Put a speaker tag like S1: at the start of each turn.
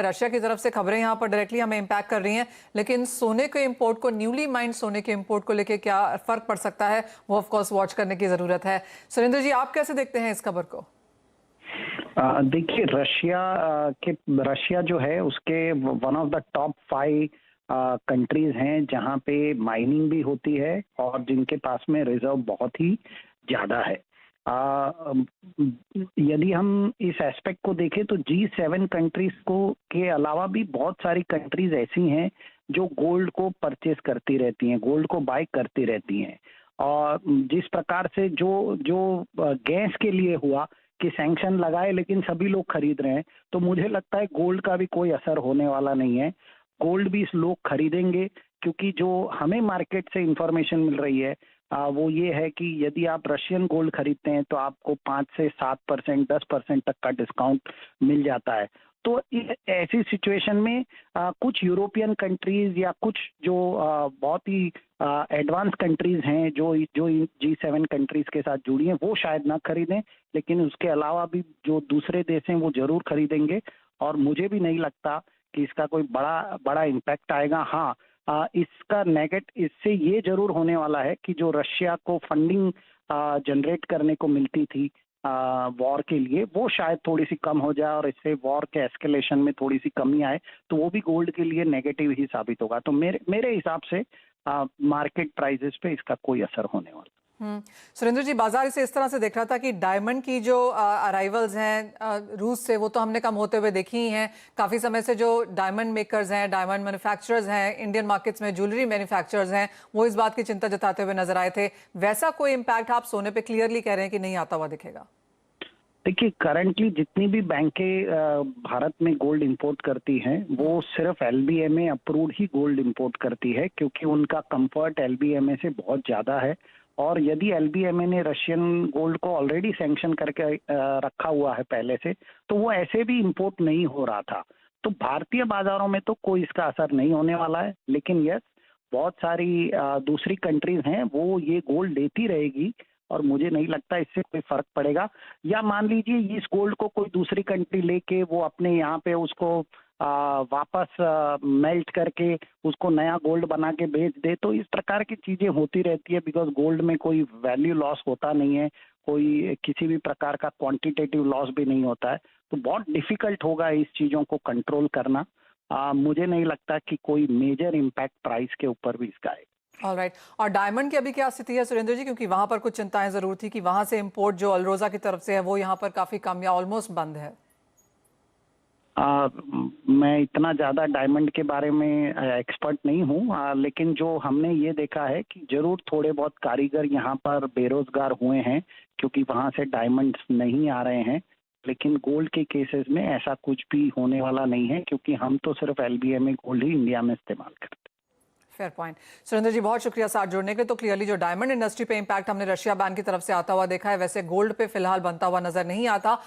S1: Russia की तरफ से खबरें यहाँ पर डायरेक्टली हमें इम्पैक्ट कर रही हैं, लेकिन सोने के इंपोर्ट को, न्यूली माइंड सोने के इंपोर्ट को लेके क्या फर्क पड़ सकता है, वो ऑफ कोर्स वॉच करने की जरूरत है। सुरेंद्र जी, आप कैसे देखते हैं इस खबर को?
S2: देखिए, रशिया जो है उसके one of the top 5 countries हैं जहां पे माइनिंग भी होती है और जिनके पास में रिजर्व बहुत ही ज्यादा है। यदि हम इस एस्पेक्ट को देखें तो G7 कंट्रीज को के अलावा भी बहुत सारी कंट्रीज ऐसी हैं जो गोल्ड को परचेस करती रहती हैं, गोल्ड को बाय करती रहती हैं। और जिस प्रकार से जो जो गैस के लिए हुआ कि सैंक्शन लगाए लेकिन सभी लोग खरीद रहे हैं, तो मुझे लगता है गोल्ड का भी कोई असर होने वाला नहीं है। गोल्ड भी इस लोग खरीदेंगे, क्योंकि जो हमें मार्केट से इंफॉर्मेशन मिल रही है वो ये है कि यदि आप रशियन गोल्ड खरीदते हैं तो आपको 5 से 7%, 10% तक का डिस्काउंट मिल जाता है। तो ऐसी सिचुएशन में कुछ यूरोपियन कंट्रीज या कुछ जो बहुत ही एडवांस कंट्रीज हैं जो जो G7 कंट्रीज के साथ जुड़ी हैं, वो शायद ना खरीदें, लेकिन उसके अलावा भी जो दूसरे देश हैं वो जरूर खरीदेंगे। और मुझे भी नहीं लगता कि इसका कोई बड़ा बड़ा इम्पैक्ट आएगा। हाँ, इससे ये जरूर होने वाला है कि जो रशिया को फंडिंग जनरेट करने को मिलती थी वॉर के लिए, वो शायद थोड़ी सी कम हो जाए और इससे वॉर के एस्केलेशन में थोड़ी सी कमी आए, तो वो भी गोल्ड के लिए नेगेटिव ही साबित होगा। तो मेरे हिसाब से मार्केट प्राइसेस पे इसका कोई असर होने वाला।
S1: सुरेंद्र जी, बाजार इसे इस तरह से देख रहा था कि डायमंड की जो अराइवल्स हैं रूस से, वो तो हमने कम होते हुए देखी ही हैं। काफी समय से जो डायमंड मेकर्स हैं, डायमंड मैन्युफैक्चरर्स हैं, इंडियन मार्केट्स में ज्वेलरी मैन्युफैक्चरर्स हैं, वो इस बात की चिंता जताते हुए नजर आए थे। वैसा कोई इम्पैक्ट आप सोने पे क्लियरली कह रहे हैं कि नहीं आता हुआ दिखेगा?
S2: देखिए, करंटली जितनी भी बैंकें भारत में गोल्ड इंपोर्ट करती हैं वो सिर्फ LBMA अप्रूव्ड ही गोल्ड इंपोर्ट करती है, क्योंकि उनका कंफर्ट LBMA से बहुत ज्यादा है। और यदि LBMA ने रशियन गोल्ड को ऑलरेडी सैंक्शन करके रखा हुआ है पहले से, तो वो ऐसे भी इंपोर्ट नहीं हो रहा था। तो भारतीय बाजारों में तो कोई इसका असर नहीं होने वाला है। लेकिन यस, बहुत सारी दूसरी कंट्रीज हैं वो ये गोल्ड लेती रहेगी और मुझे नहीं लगता इससे कोई फर्क पड़ेगा। या मान लीजिए इस गोल्ड को कोई दूसरी कंट्री लेके वो अपने यहाँ पे उसको वापस मेल्ट करके उसको नया गोल्ड बना के बेच दे, तो इस प्रकार की चीजें होती रहती है। बिकॉज गोल्ड में कोई वैल्यू लॉस होता नहीं है, कोई किसी भी प्रकार का क्वांटिटेटिव लॉस भी नहीं होता है। तो बहुत डिफिकल्ट होगा इस चीजों को कंट्रोल करना। मुझे नहीं लगता कि कोई मेजर इम्पैक्ट प्राइस के ऊपर भी इसका है।
S1: ऑलराइट। और डायमंड की अभी क्या स्थिति है सुरेंद्र जी? क्योंकि वहां पर कुछ चिंताएं जरूर थी कि वहां से इंपोर्ट जो अल्रोजा की तरफ से है वो यहाँ पर काफी कम या ऑलमोस्ट बंद है।
S2: मैं इतना ज़्यादा डायमंड के बारे में एक्सपर्ट नहीं हूँ, लेकिन जो हमने ये देखा है कि जरूर थोड़े बहुत कारीगर यहाँ पर बेरोजगार हुए हैं, क्योंकि वहाँ से डायमंड्स नहीं आ रहे हैं। लेकिन गोल्ड के केसेस में ऐसा कुछ भी होने वाला नहीं है, क्योंकि हम तो सिर्फ LBMA गोल्ड ही इंडिया में इस्तेमाल करते हैं।
S1: Fair point. सुरेंद्र जी, बहुत शुक्रिया साथ जुड़ने के लिए। तो क्लियरली जो डायमंड इंडस्ट्री पे इंपैक्ट हमने रशिया बैन की तरफ से आता हुआ देखा है, वैसे गोल्ड पे फिलहाल बनता हुआ नजर नहीं आता।